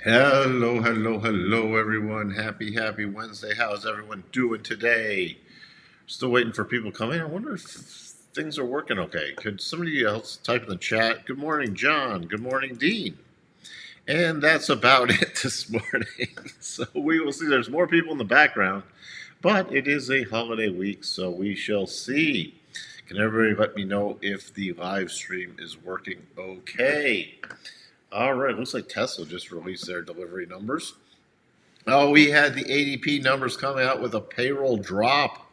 Hello, hello, hello, everyone. Happy Wednesday. How's everyone doing today? Still waiting for people to come in. I wonder if things are working okay. Could somebody else type in the chat? Good morning, John. Good morning, Dean. And that's about it this morning. So we will see. There's more people in the background, but it is a holiday week, so we shall see. Can everybody let me know if the live stream is working okay? All right, looks like Tesla just released their delivery numbers. Oh, we had the ADP numbers coming out with a payroll drop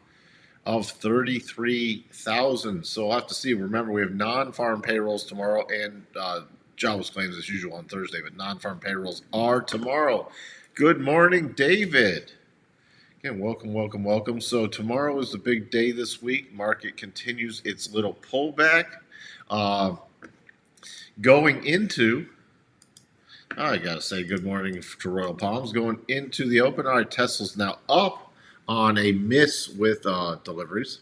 of 33,000. So we'll have to see. Remember, we have non-farm payrolls tomorrow and jobless claims as usual on Thursday, but non-farm payrolls are tomorrow. Good morning, David. Again, welcome. So tomorrow is the big day this week. Market continues its little pullback. Going into I gotta say good morning to Royal Palms. Going into the open, all right, Tesla's now up on a miss with deliveries.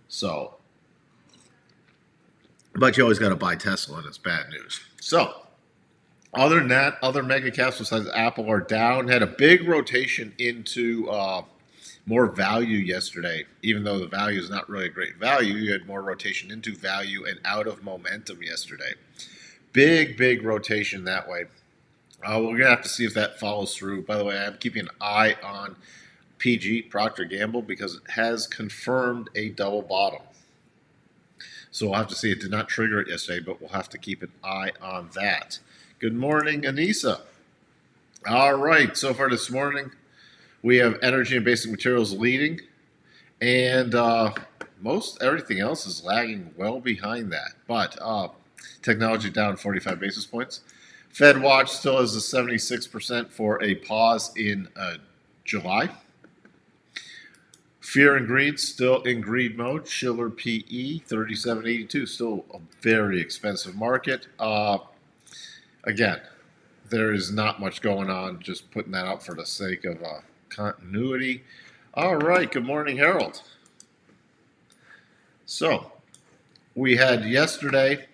So, but you always got to buy Tesla, and it's bad news. So, other than that, other mega caps besides Apple are down. Had a big rotation into more value yesterday, even though the value is not really a great value. You had more rotation into value and out of momentum yesterday. Big rotation that way. We're going to have to see if that follows through. By the way, I'm keeping an eye on PG, Procter & Gamble, because it has confirmed a double bottom. So we'll have to see. It did not trigger it yesterday, but we'll have to keep an eye on that. Good morning, Anissa. All right, so far this morning, we have energy and basic materials leading, and most everything else is lagging well behind that. But technology down 45 basis points. Fed watch still has a 76% for a pause in July. Fear and greed still in greed mode. Schiller PE 37.82, still a very expensive market. Again, there is not much going on. Just putting that up for the sake of continuity. All right. Good morning, Harold. So we had yesterday.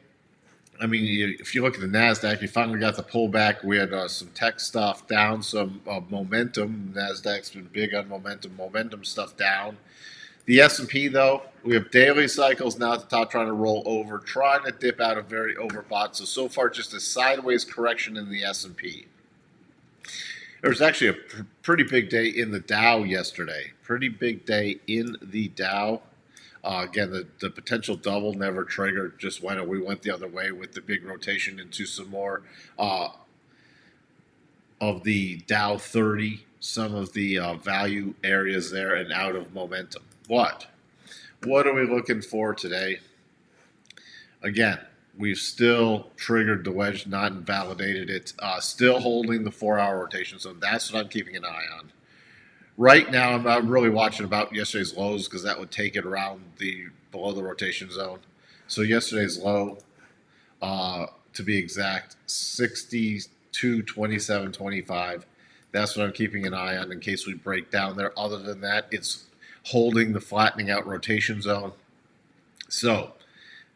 I mean, if you look at the NASDAQ, you finally got the pullback. We had some tech stuff down, some momentum. NASDAQ's been big on momentum stuff down. The S&P, though, we have daily cycles now at the top trying to roll over, trying to dip out of very overbought. So far, just a sideways correction in the S&P. There was actually a pretty big day in the Dow yesterday. Pretty big day in the Dow. Again, the potential double never triggered. Just we went the other way with the big rotation into some more of the Dow 30, some of the value areas there, and out of momentum. What are we looking for today? Again, we've still triggered the wedge, not invalidated it. Still holding the 4-hour rotation, so that's what I'm keeping an eye on. Right now, I'm not really watching about yesterday's lows because that would take it around below the rotation zone. So yesterday's low, to be exact, 62.27.25. That's what I'm keeping an eye on in case we break down there. Other than that, it's holding the flattening out rotation zone. So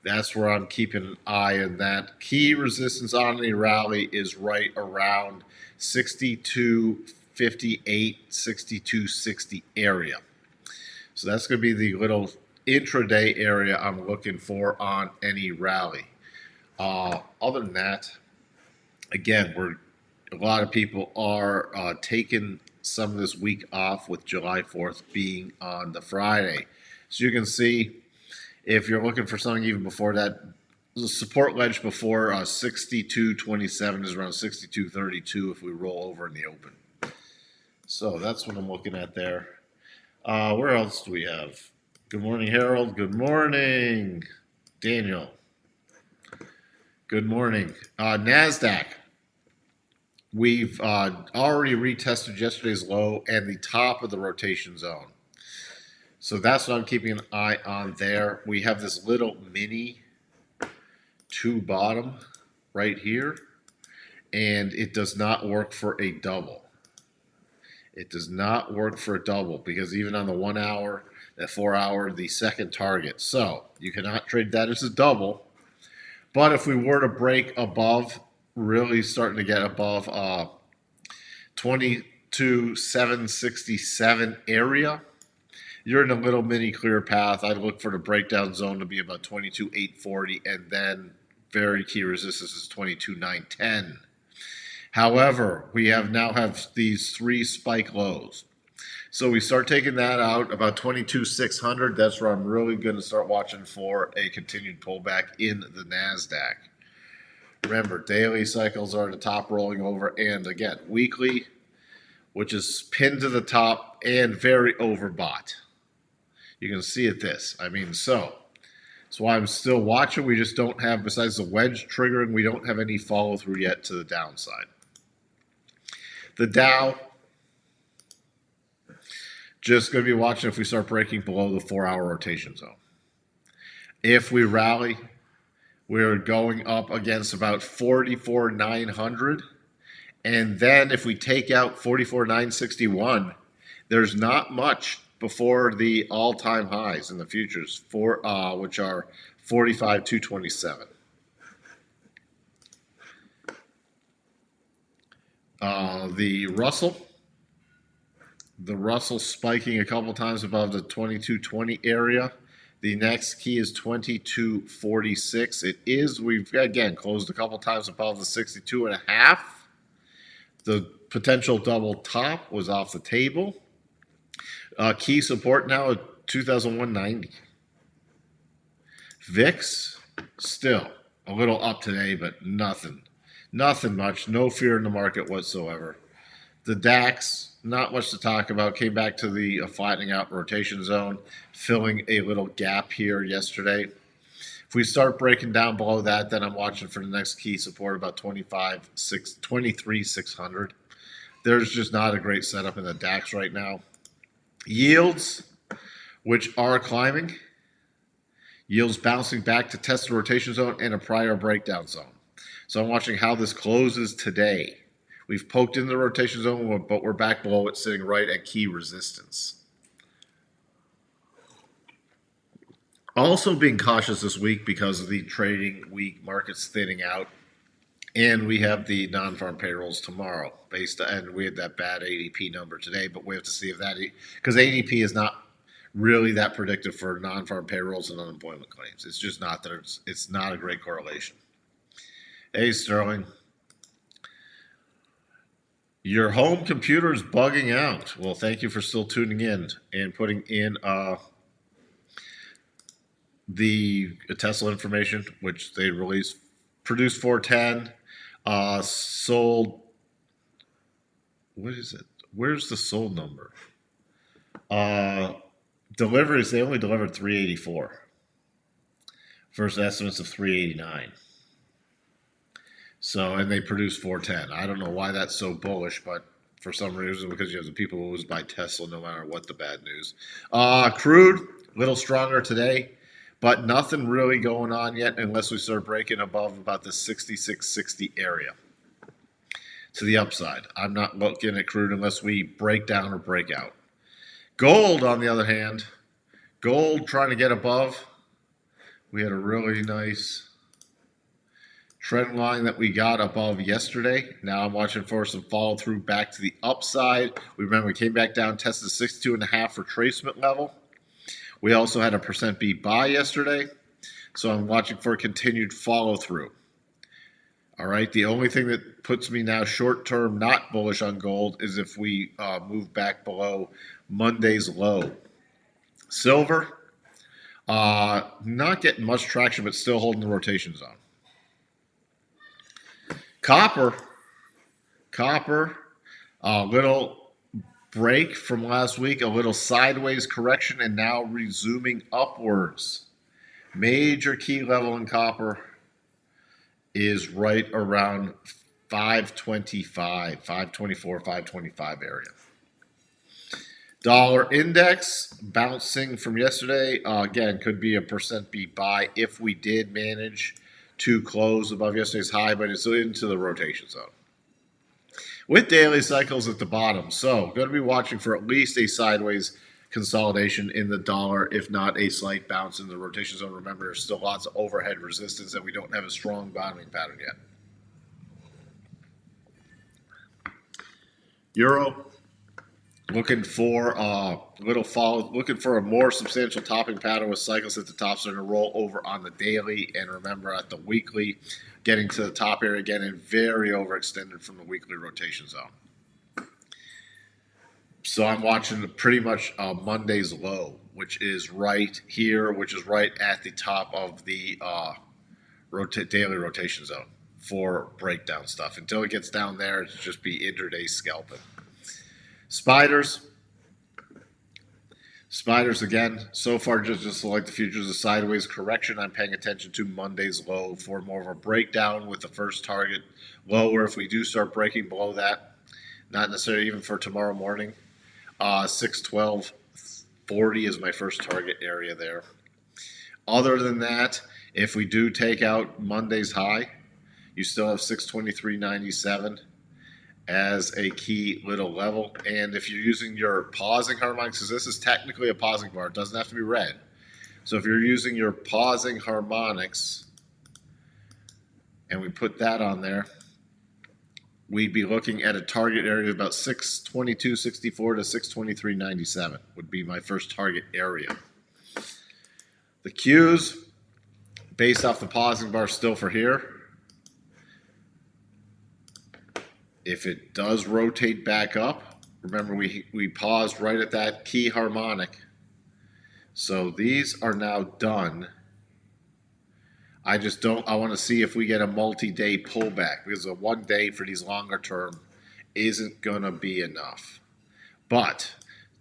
that's where I'm keeping an eye on that. Key resistance on the rally is right around 62.58, 62.60 area. So that's going to be the little intraday area I'm looking for on any rally. Other than that, again, a lot of people are taking some of this week off with July 4th being on the Friday. So you can see if you're looking for something even before that, the support ledge before 62.27 is around 62.32 if we roll over in the open. So that's what I'm looking at there. Where else do we have? Good morning, Harold. Good morning, Daniel. Good morning. NASDAQ. We've already retested yesterday's low and the top of the rotation zone. So that's what I'm keeping an eye on there. We have this little mini two bottom right here, and it does not work for a double. It does not work for a double because even on the 1 hour, the 4 hour, the second target. So you cannot trade that as a double. But if we were to break above really starting to get above 22,767 area. You're in a little mini clear path. I'd look for the breakdown zone to be about 22,840, and then very key resistance is 22,910. However, we now have these three spike lows. So we start taking that out about 22,600. That's where I'm really going to start watching for a continued pullback in the NASDAQ. Remember, daily cycles are the top rolling over, and again, weekly, which is pinned to the top and very overbought. You can see it this. I mean, so that's why I'm still watching. We just don't have, besides the wedge triggering, we don't have any follow through yet to the downside. The Dow, just going to be watching if we start breaking below the 4-hour rotation zone. If we rally, we're going up against about 44,900. And then if we take out 44,961, there's not much before the all-time highs in the futures, which are 45,227. The Russell spiking a couple times above the 2220 area. The next key is 2246. We've again closed a couple times above the 62.5. The potential double top was off the table. Key support now at 2,190. VIX still a little up today, but nothing much. No fear in the market whatsoever. The DAX, not much to talk about. Came back to the flattening out rotation zone, filling a little gap here yesterday. If we start breaking down below that, then I'm watching for the next key support about 23,600. There's just not a great setup in the DAX right now. Yields, which are climbing. Yields bouncing back to test the rotation zone and a prior breakdown zone. So I'm watching how this closes today. We've poked in the rotation zone, but we're back below it, sitting right at key resistance. Also being cautious this week because of the trading week, markets thinning out. And we have the non-farm payrolls tomorrow, and we had that bad ADP number today, but we have to see if that, because ADP is not really that predictive for non-farm payrolls and unemployment claims. It's just not that it's not a great correlation. Hey, Sterling. Your home computer is bugging out. Well, thank you for still tuning in and putting in the Tesla information, which they released. Produced 410, sold. What is it? Where's the sold number? Deliveries, they only delivered 384 versus estimates of 389. So, and they produced 410. I don't know why that's so bullish, but for some reason, because you have the people who always buy Tesla no matter what the bad news. Crude, a little stronger today, but nothing really going on yet unless we start breaking above about the 6660 area to the upside. I'm not looking at crude unless we break down or break out. Gold, on the other hand, gold trying to get above. We had a really nice trend line that we got above yesterday. Now I'm watching for some follow through back to the upside. We remember we came back down, tested 62.5 retracement level. We also had a percent beat buy yesterday. So I'm watching for a continued follow through. All right. The only thing that puts me now short term not bullish on gold is if we move back below Monday's low. Silver, not getting much traction, but still holding the rotation zone. Copper, a little break from last week, a little sideways correction, and now resuming upwards. Major key level in copper is right around 525, 524, 525 area. Dollar index bouncing from yesterday. Again, could be a percent beat buy if we did manage to close above yesterday's high, but it's into the rotation zone. With daily cycles at the bottom. So, going to be watching for at least a sideways consolidation in the dollar, if not a slight bounce in the rotation zone. Remember, there's still lots of overhead resistance and we don't have a strong bottoming pattern yet. Euro, looking for a little follow, looking for a more substantial topping pattern with cycles at the top, starting to roll over on the daily, and remember at the weekly, getting to the top area again and very overextended from the weekly rotation zone. So I'm watching pretty much Monday's low, which is right here, which is right at the top of the daily rotation zone for breakdown stuff. Until it gets down there, it's just be intraday scalping. Spiders again, so far just like the futures, a sideways correction. I'm paying attention to Monday's low for more of a breakdown with the first target lower. If we do start breaking below that, not necessarily even for tomorrow morning, 612.40 is my first target area there. Other than that, if we do take out Monday's high, you still have 623.97 as a key little level. And if you're using your pausing harmonics, because this is technically a pausing bar, it doesn't have to be red. So if you're using your pausing harmonics, and we put that on there, we'd be looking at a target area of about 622.64 to 623.97 would be my first target area. The Qs, based off the pausing bar still for here, if it does rotate back up, remember we paused right at that key harmonic. So these are now done. I want to see if we get a multi-day pullback, because a 1 day for these longer term isn't going to be enough. But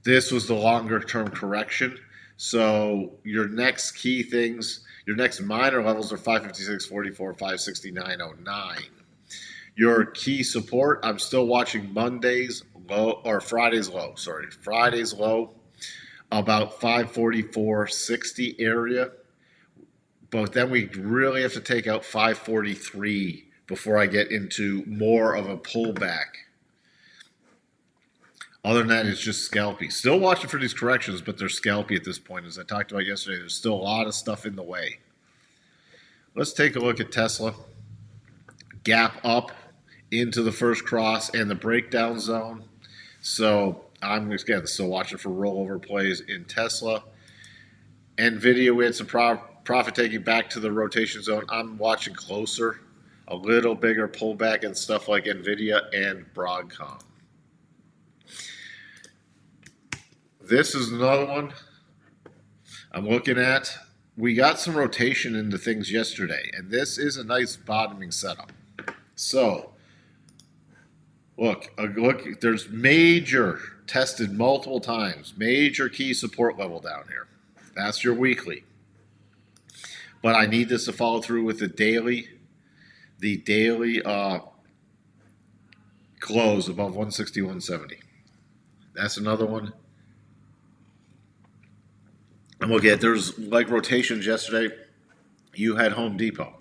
this was the longer term correction. So your next key things, your next minor levels are 556.44, 569.09. Your key support, I'm still watching Monday's low, or Friday's low, Friday's low, about 544.60 area. But then we really have to take out 543 before I get into more of a pullback. Other than that, it's just scalpy. Still watching for these corrections, but they're scalpy at this point. As I talked about yesterday, there's still a lot of stuff in the way. Let's take a look at Tesla. Gap up into the first cross and the breakdown zone. So I'm, again, still watching for rollover plays in Tesla. NVIDIA, we had some profit taking back to the rotation zone. I'm watching closer, a little bigger pullback and stuff like NVIDIA and Broadcom. This is another one I'm looking at. We got some rotation into things yesterday, and this is a nice bottoming setup. So, look, there's major, tested multiple times, major key support level down here. That's your weekly. But I need this to follow through with the daily close above 161.70. That's another one. And we'll get, there's like rotations yesterday. You had Home Depot.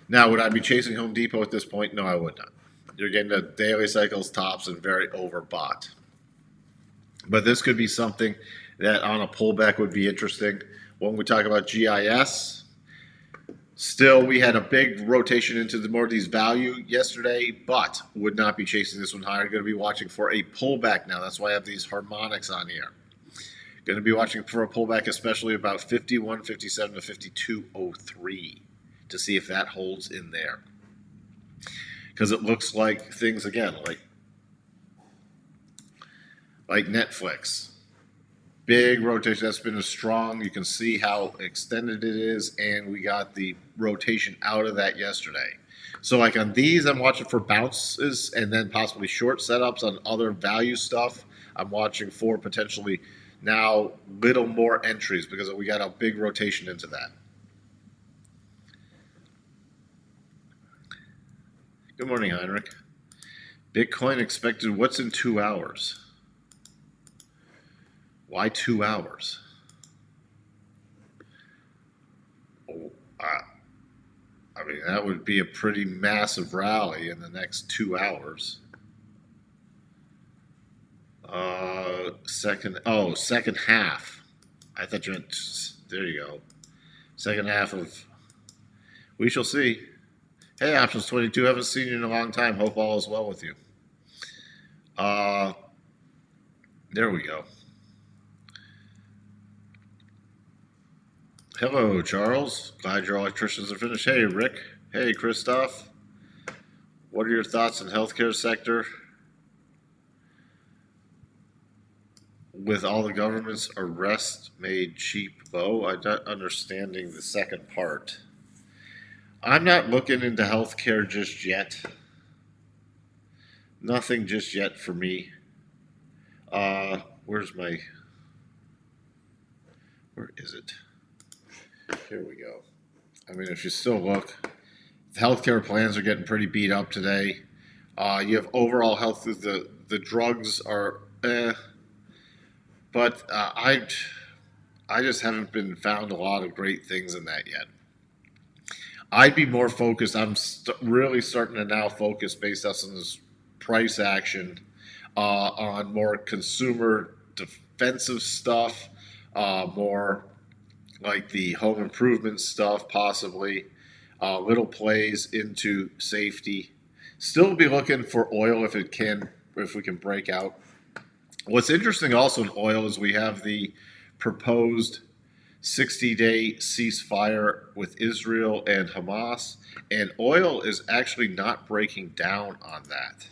Now, would I be chasing Home Depot at this point? No, I would not. You're getting the daily cycles, tops, and very overbought. But this could be something that on a pullback would be interesting. When we talk about GIS, still we had a big rotation into the more of these value yesterday, but would not be chasing this one higher. Going to be watching for a pullback now. That's why I have these harmonics on here. Going to be watching for a pullback, especially about 51.57 to 52.03 to see if that holds in there. Because it looks like things, again, like Netflix. Big rotation. That's been a strong. You can see how extended it is, and we got the rotation out of that yesterday. So like on these, I'm watching for bounces and then possibly short setups on other value stuff. I'm watching for potentially now little more entries because we got a big rotation into that. Good morning, Heinrich. Bitcoin expected what's in 2 hours? Why 2 hours? Oh, I mean, that would be a pretty massive rally in the next 2 hours. Second half. I thought you meant, there you go. Second half of, we shall see. Hey, Options 22, haven't seen you in a long time. Hope all is well with you. Uh, there we go. Hello, Charles. Glad your electricians are finished. Hey, Rick. Hey, Christoph. What are your thoughts on healthcare sector with all the government's arrest made cheap? Oh, I'm not understanding the second part. I'm not looking into healthcare just yet. Nothing just yet for me. Where's my? Where is it? Here we go. I mean, if you still look, the healthcare plans are getting pretty beat up today. You have overall health. The drugs are, but I just haven't been found a lot of great things in that yet. I'd be more focused. I'm really starting to now focus based on this price action on more consumer defensive stuff, more like the home improvement stuff, possibly little plays into safety. Still be looking for oil if we can break out. What's interesting also in oil is we have the proposed 60-day ceasefire with Israel and Hamas, and oil is actually not breaking down on that.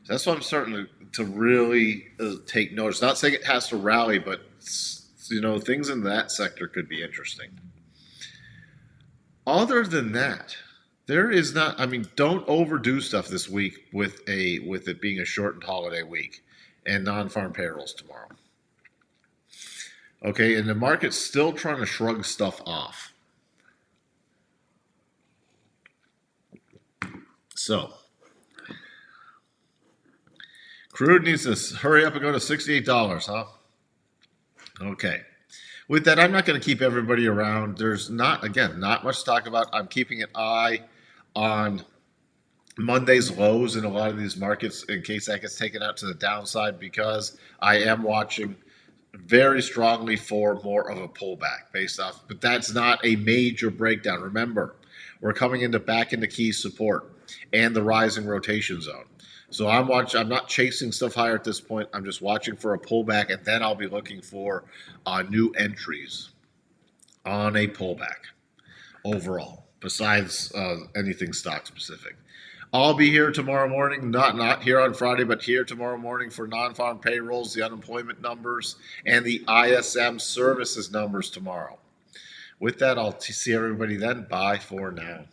So that's why I'm starting to really take notice. Not saying it has to rally, but things in that sector could be interesting. Other than that, there is not. I mean, don't overdo stuff this week with it being a shortened holiday week and non-farm payrolls tomorrow. Okay, and the market's still trying to shrug stuff off. So, crude needs to hurry up and go to $68, huh? Okay. With that, I'm not going to keep everybody around. There's not much to talk about. I'm keeping an eye on Monday's lows in a lot of these markets in case that gets taken out to the downside, because I am watching very strongly for more of a pullback based off, but that's not a major breakdown. Remember, we're coming back into key support and the rising rotation zone. So I'm not chasing stuff higher at this point. I'm just watching for a pullback, and then I'll be looking for new entries on a pullback overall, besides anything stock specific. I'll be here tomorrow morning, not here on Friday, but here tomorrow morning for non-farm payrolls, the unemployment numbers, and the ISM services numbers tomorrow. With that, I'll see everybody then. Bye for now.